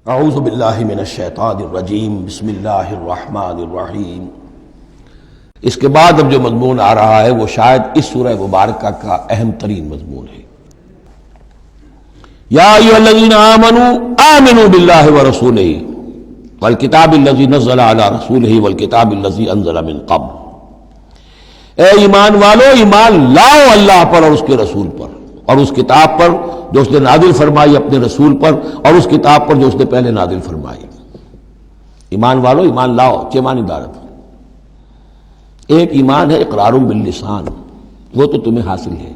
اعوذ باللہ من الشیطان الرجیم بسم اللہ الرحمن الرحیم۔ اس کے بعد اب جو مضمون آ رہا ہے وہ شاید اس سورہ مبارکہ کا اہم ترین مضمون ہے۔ یا ایھا الذین آمنوا آمنوا باللہ ورسولہ والکتاب الذی نزل علی رسولہ والکتاب الذی انزل من قبل۔ اے ایمان والو، ایمان لاؤ اللہ پر اور اس کے رسول پر اور اس کتاب پر جو اس نے نازل فرمائی اپنے رسول پر اور اس کتاب پر جو اس نے پہلے نازل فرمائی۔ ایمان والو، ایمان لاؤ، چھ معنی دارت۔ ایک ایمان ہے اقرار باللسان، وہ تو تمہیں حاصل ہے،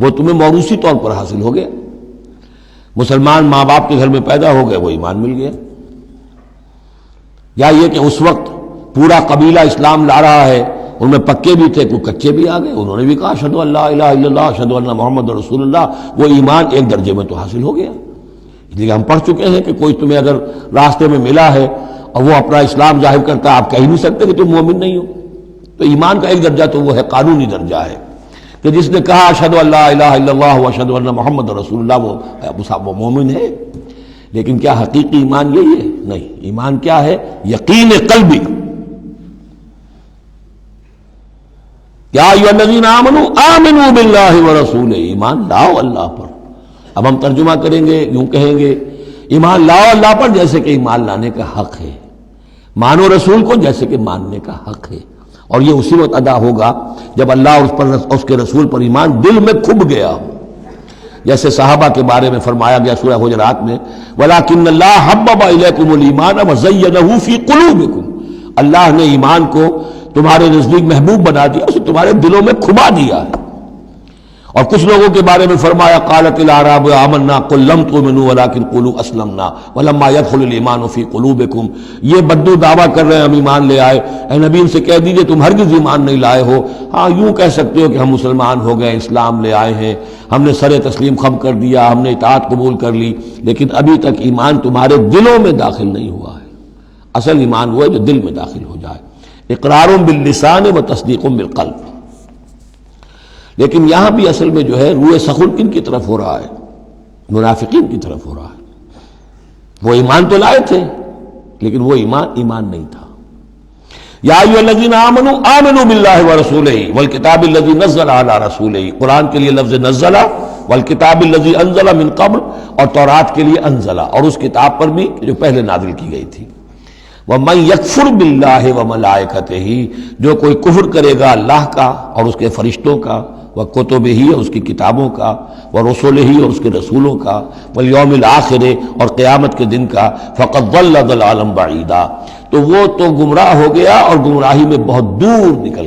وہ تمہیں موروثی طور پر حاصل ہو گیا۔ مسلمان ماں باپ کے گھر میں پیدا ہو گئے، وہ ایمان مل گیا۔ یا یہ کہ اس وقت پورا قبیلہ اسلام لا رہا ہے، ان میں پکے بھی تھے، کوئی کچے بھی آ گئے، انہوں نے بھی کہا اشہدو ان لا الہ الا اللہ اشہدو ان محمد رسول اللہ، وہ ایمان ایک درجے میں تو حاصل ہو گیا۔ اس لیے ہم پڑھ چکے ہیں کہ کوئی تمہیں اگر راستے میں ملا ہے اور وہ اپنا اسلام ظاہر کرتا ہے، آپ کہہ نہیں سکتے کہ تم مومن نہیں ہو۔ تو ایمان کا ایک درجہ تو وہ ہے، قانونی درجہ ہے کہ جس نے کہا اشہدو ان لا الہ الا اللہ واشہدو ان محمد رسول اللہ، وہ مومن ہے۔ لیکن کیا حقیقی ایمان یہی ہے؟ نہیں۔ ایمان کیا ہے؟ یقین قلبی۔ یا ایھا الذین آمنوا آمنوا باللہ ورسولہ، ایمان لاؤ اللہ پر۔ اب ہم ترجمہ کریں گے، یوں کہیں گے ایمان لاؤ اللہ پر جیسے کہ ایمان لانے کا حق ہے، مانو رسول کو جیسے کہ ماننے کا حق ہے۔ اور یہ اسی وقت ادا ہوگا جب اللہ اس پر اس کے رسول پر ایمان دل میں کھب گیا ہو، جیسے صحابہ کے بارے میں فرمایا گیا سورہ حجرات میں وَلَٰكِنَّ اللَّهَ حَبَّبَ إِلَيْكُمُ الْإِيمَانَ وَزَيَّنَهُ فِي قُلُوبِكُمْ، اللہ نے ایمان کو تمہارے نزدیک محبوب بنا دیا، اسے تمہارے دلوں میں کھبا دیا ہے۔ اور کچھ لوگوں کے بارے میں فرمایا قالت الاعراب آمنا قل لم تؤمنوا ولكن قولوا اسلمنا ولما يدخل الايمان في قلوبكم، یہ بدو دعویٰ کر رہے ہیں ہم ایمان لے آئے۔ اے نبی ان سے کہہ دیجئے تم ہرگز ایمان نہیں لائے ہو، ہاں یوں کہہ سکتے ہو کہ ہم مسلمان ہو گئے، اسلام لے آئے ہیں، ہم نے سر تسلیم خم کر دیا، ہم نے اطاعت قبول کر لی، لیکن ابھی تک ایمان تمہارے دلوں میں داخل نہیں ہوا ہے۔ اصل ایمان وہ ہے جو دل میں داخل ہو جائے، اقرار باللسان و تصدیق بالقلب۔ لیکن یہاں بھی اصل میں جو ہے روئے سخن کن کی طرف ہو رہا ہے؟ منافقین کی طرف ہو رہا ہے۔ وہ ایمان تو لائے تھے لیکن وہ ایمان نہیں تھا۔ یا ایھا الذین آمنوا آمنوا باللہ ورسولہ والکتاب الذی نزل علی رسولہ، قرآن کے لیے لفظ نزل، والکتاب الذی انزل من قبل، اور تورات کے لیے انزل، اور اس کتاب پر بھی جو پہلے نازل کی گئی تھی۔ وَمَن يَكْفُرْ بِاللَّهِ وَمَلَائِكَتِهِ، جو کوئی کفر کرے گا اللہ کا اور اس کے فرشتوں کا، وَكُتُبِهِ اور اس کی کتابوں کا، وَرُسُلِهِ اور اس کے رسولوں کا، وَالْيَوْمِ الْآخِرِ اور قیامت کے دن کا، فَقَدْ ضَلَّ ضَلَالًا بَعِيدًا، تو وہ تو گمراہ ہو گیا اور گمراہی میں بہت دور نکل